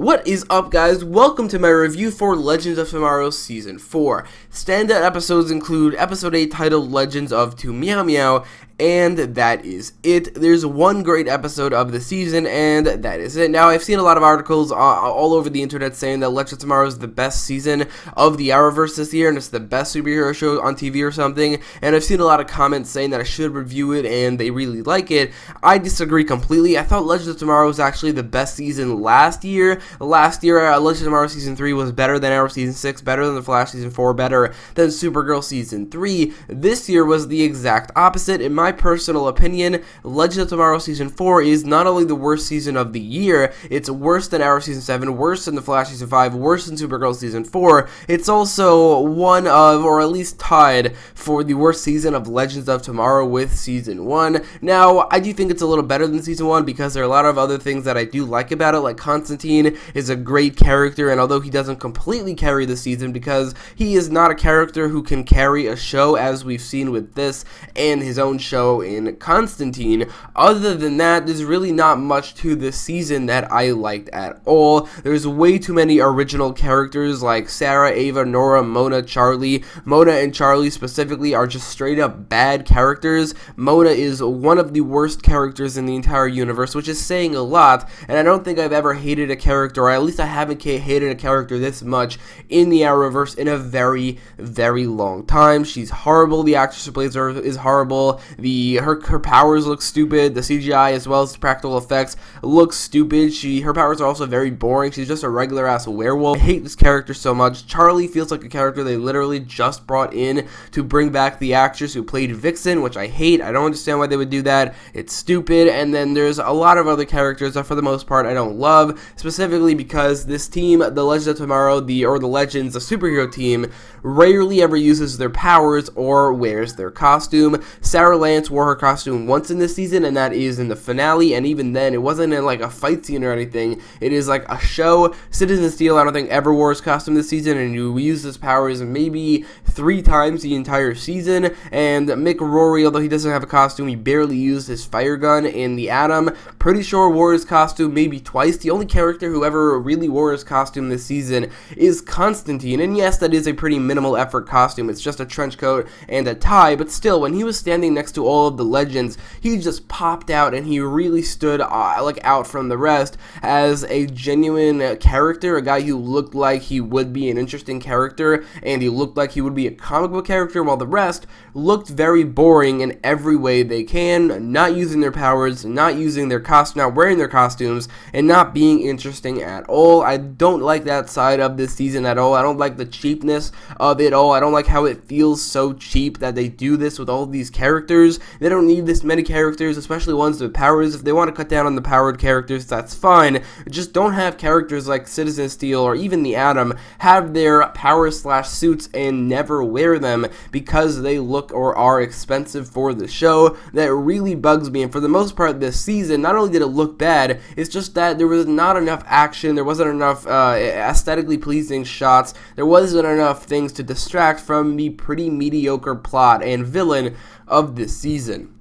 What is up, guys? Welcome to my review for Legends of Tomorrow Season 4. Standout episodes include Episode 8 titled Legends of To Meow Meow, and that is it. There's one great episode of the season, and that is it. Now, I've seen a lot of articles all over the internet saying that Legends of Tomorrow is the best season of the Arrowverse this year, and it's the best superhero show on TV or something, and I've seen a lot of comments saying that I should review it, and they really like it. I disagree completely. I thought Legends of Tomorrow was actually the best season last year. Legends of Tomorrow Season 3 was better than Arrow Season 6, better than The Flash Season 4, better than Supergirl Season 3. This year was the exact opposite. In my personal opinion, Legends of Tomorrow Season 4 is not only the worst season of the year, it's worse than Arrow Season 7, worse than The Flash Season 5, worse than Supergirl Season 4. It's also one of, or at least tied for the worst season of Legends of Tomorrow with Season 1. Now, I do think it's a little better than Season 1 because there are a lot of other things that I do like about it, like Constantine is a great character, and although he doesn't completely carry the season because he is not a character who can carry a show as we've seen with this and his own show in Constantine, other than that, there's really not much to this season that I liked at all. There's way too many original characters like Sarah, Ava, Nora, Mona, Charlie. Mona and Charlie specifically are just straight up bad characters. Mona is one of the worst characters in the entire universe, which is saying a lot, and I don't think I've ever hated a character, or at least I haven't hated a character this much in the Arrowverse in a very, very long time. She's horrible. The actress who plays her is horrible. Her powers look stupid. The CGI as well as the practical effects look stupid. Her powers are also very boring. She's just a regular ass werewolf. I hate this character so much. Charlie feels like a character they literally just brought in to bring back the actress who played Vixen, which I hate. I don't understand why they would do that. It's stupid. And then there's a lot of other characters that for the most part I don't love, specifically because this team, the Legends of Tomorrow, the Legends, the superhero team, rarely ever uses their powers or wears their costume. Sarah Lance wore her costume once in this season, and that is in the finale, and even then, it wasn't in like a fight scene or anything. It is like a show. Citizen Steel, I don't think, ever wore his costume this season, and he used his powers maybe 3 times the entire season, and Mick Rory, although he doesn't have a costume, he barely used his fire gun in The Atom. Pretty sure wore his costume maybe twice. The only character who ever really wore his costume this season is Constantine, and yes, that is a pretty minimal effort costume. It's just a trench coat and a tie, but still, when he was standing next to all of the legends, he just popped out, and he really stood out from the rest as a genuine character, a guy who looked like he would be an interesting character, and he looked like he would be a comic book character, while the rest looked very boring in every way they can, not using their powers, not using their not wearing their costumes, and not being interesting at all. I don't like that side of this season at all. I don't like the cheapness of it all. I don't like how it feels so cheap that they do this with all of these characters. They don't need this many characters, especially ones with powers. If they want to cut down on the powered characters, that's fine. Just don't have characters like Citizen Steel or even the Atom have their power/suits and never wear them because they look or are expensive for the show. That really bugs me, and for the most part this season, not only did it look bad, it's just that there was not enough action, there wasn't enough aesthetically pleasing shots, there wasn't enough things to distract from the pretty mediocre plot and villain of this season.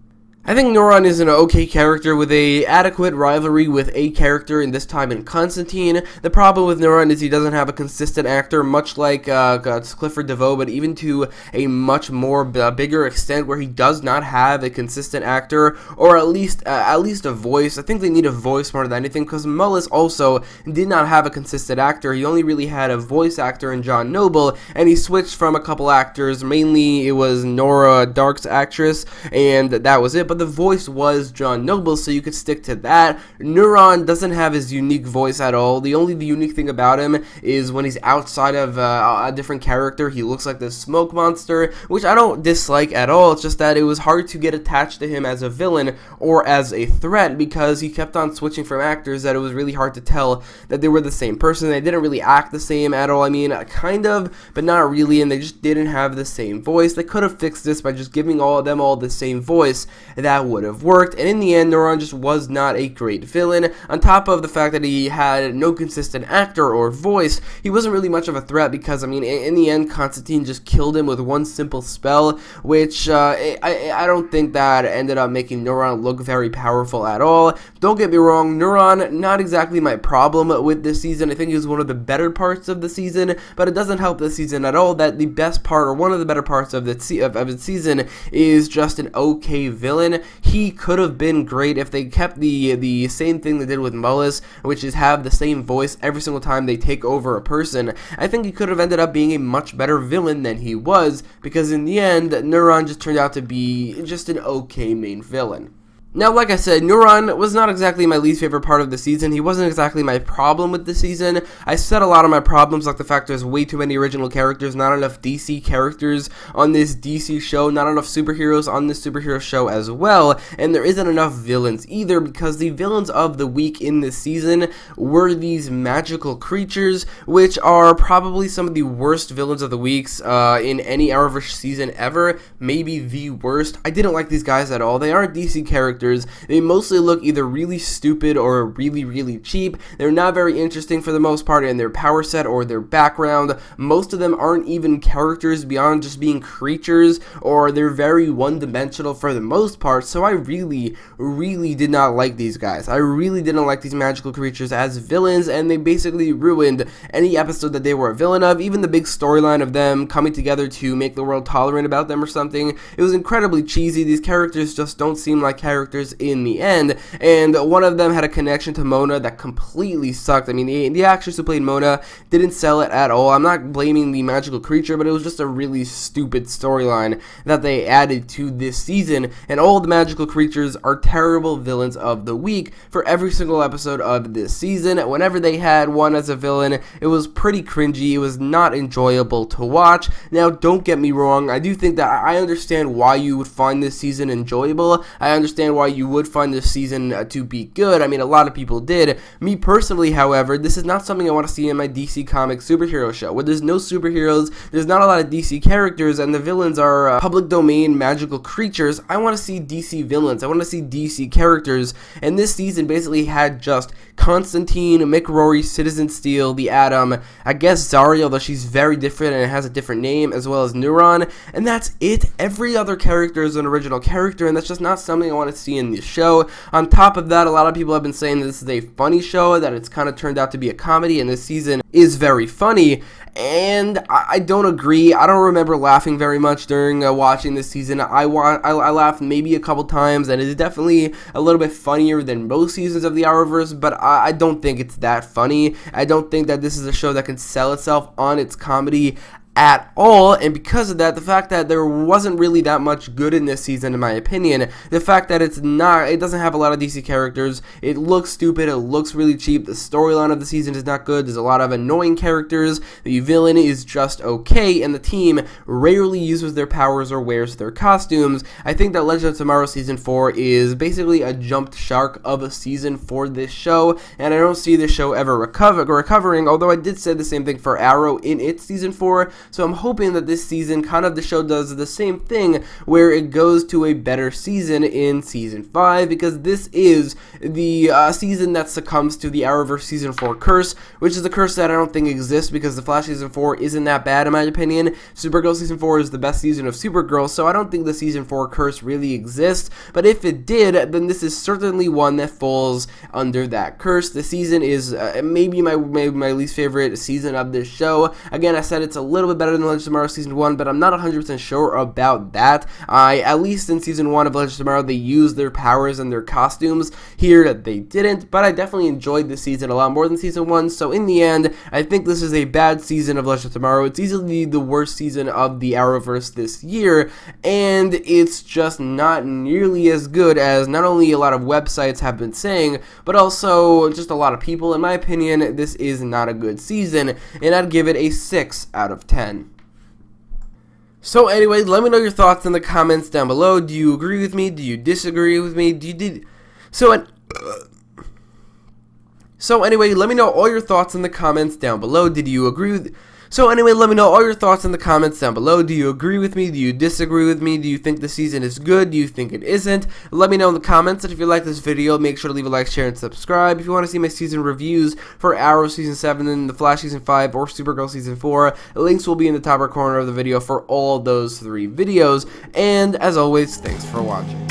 I think Neuron is an okay character with a adequate rivalry with a character, in this time in Constantine. The problem with Neuron is he doesn't have a consistent actor, much like Clifford DeVoe, but even to a much more bigger extent where he does not have a consistent actor, or at least a voice. I think they need a voice more than anything, because Mullis also did not have a consistent actor. He only really had a voice actor in John Noble, and he switched from a couple actors. Mainly it was Nora Dark's actress, and that was it. But the voice was John Noble, so you could stick to that. Neuron doesn't have his unique voice at all. The unique thing about him is when he's outside of a different character, he looks like this smoke monster, which I don't dislike at all. It's just that it was hard to get attached to him as a villain or as a threat because he kept on switching from actors that it was really hard to tell that they were the same person. They didn't really act the same at all. I mean, kind of, but not really, and they just didn't have the same voice. They could have fixed this by just giving them all the same voice. that would have worked, and in the end, Neuron just was not a great villain. On top of the fact that he had no consistent actor or voice, he wasn't really much of a threat because, I mean, in the end, Constantine just killed him with one simple spell, which I don't think that ended up making Neuron look very powerful at all. Don't get me wrong, Neuron, not exactly my problem with this season. I think he was one of the better parts of the season, but it doesn't help this season at all that the best part, or one of the better parts of the season, is just an okay villain. He could have been great if they kept the same thing they did with Mullis, which is have the same voice every single time they take over a person. I think he could have ended up being a much better villain than he was, because in the end, Neuron just turned out to be just an okay main villain. Now, like I said, Neuron was not exactly my least favorite part of the season. He wasn't exactly my problem with the season. I said a lot of my problems, like the fact there's way too many original characters, not enough DC characters on this DC show, not enough superheroes on this superhero show as well, and there isn't enough villains either, because the villains of the week in this season were these magical creatures, which are probably some of the worst villains of the weeks in any Arrowverse season ever, maybe the worst. I didn't like these guys at all. They aren't DC characters. They mostly look either really stupid or really, really cheap. They're not very interesting for the most part in their power set or their background. Most of them aren't even characters beyond just being creatures, or they're very one-dimensional for the most part, so I really, really did not like these guys. I really didn't like these magical creatures as villains, and they basically ruined any episode that they were a villain of, even the big storyline of them coming together to make the world tolerant about them or something. It was incredibly cheesy. These characters just don't seem like characters in the end, and one of them had a connection to Mona that completely sucked. I mean, the actress who played Mona didn't sell it at all. I'm not blaming the magical creature, but it was just a really stupid storyline that they added to this season, and all the magical creatures are terrible villains of the week for every single episode of this season. Whenever they had one as a villain, it was pretty cringy. It was not enjoyable to watch. Now, don't get me wrong, I do think that I understand why you would find this season enjoyable. I understand why you would find this season to be good. I mean, a lot of people did. Me personally, however, this is not something I want to see in my DC Comics superhero show, where there's no superheroes, there's not a lot of DC characters, and the villains are public domain magical creatures. I want to see DC villains. I want to see DC characters, and this season basically had just Constantine, Mick Rory, Citizen Steel, the Atom, I guess Zarya, although she's very different and has a different name, as well as Neuron, and that's it. Every other character is an original character, and that's just not something I want to see in this show. On top of that, a lot of people have been saying that this is a funny show, that it's kind of turned out to be a comedy, and this season is very funny, and I don't agree. I don't remember laughing very much during watching this season. I laughed maybe a couple times, and it's definitely a little bit funnier than most seasons of the Arrowverse, but I don't think it's that funny. I don't think that this is a show that can sell itself on its comedy at all, and because of that, the fact that there wasn't really that much good in this season, in my opinion, the fact that it doesn't have a lot of DC characters, it looks stupid, it looks really cheap, the storyline of the season is not good, there's a lot of annoying characters, the villain is just okay, and the team rarely uses their powers or wears their costumes. I think that Legends of Tomorrow Season 4 is basically a jumped shark of a season for this show, and I don't see this show ever recovering, although I did say the same thing for Arrow in its Season 4, so I'm hoping that this season, kind of the show does the same thing, where it goes to a better season in Season 5, because this is the season that succumbs to the Arrowverse Season 4 curse, which is a curse that I don't think exists, because The Flash Season 4 isn't that bad in my opinion. Supergirl Season 4 is the best season of Supergirl, so I don't think the Season 4 curse really exists, but if it did, then this is certainly one that falls under that curse. The season is maybe my least favorite season of this show. Again, I said it's a little bit better than Legends of Tomorrow Season 1, but I'm not 100% sure about that. At least in Season 1 of Legends of Tomorrow, they used their powers and their costumes. Here, they didn't, but I definitely enjoyed this season a lot more than Season 1, so in the end, I think this is a bad season of Legends of Tomorrow. It's easily the worst season of the Arrowverse this year, and it's just not nearly as good as not only a lot of websites have been saying, but also just a lot of people. In my opinion, this is not a good season, and I'd give it a 6 out of 10. So anyway, let me know your thoughts in the comments down below. Do you agree with me? Do you disagree with me? So anyway, let me know all your thoughts in the comments down below. Did you agree with So anyway, let me know all your thoughts in the comments down below. Do you agree with me? Do you disagree with me? Do you think the season is good? Do you think it isn't? Let me know in the comments, and if you like this video, make sure to leave a like, share, and subscribe. If you want to see my season reviews for Arrow Season 7, and The Flash Season 5, or Supergirl Season 4, links will be in the top right corner of the video for all of those 3 videos. And as always, thanks for watching.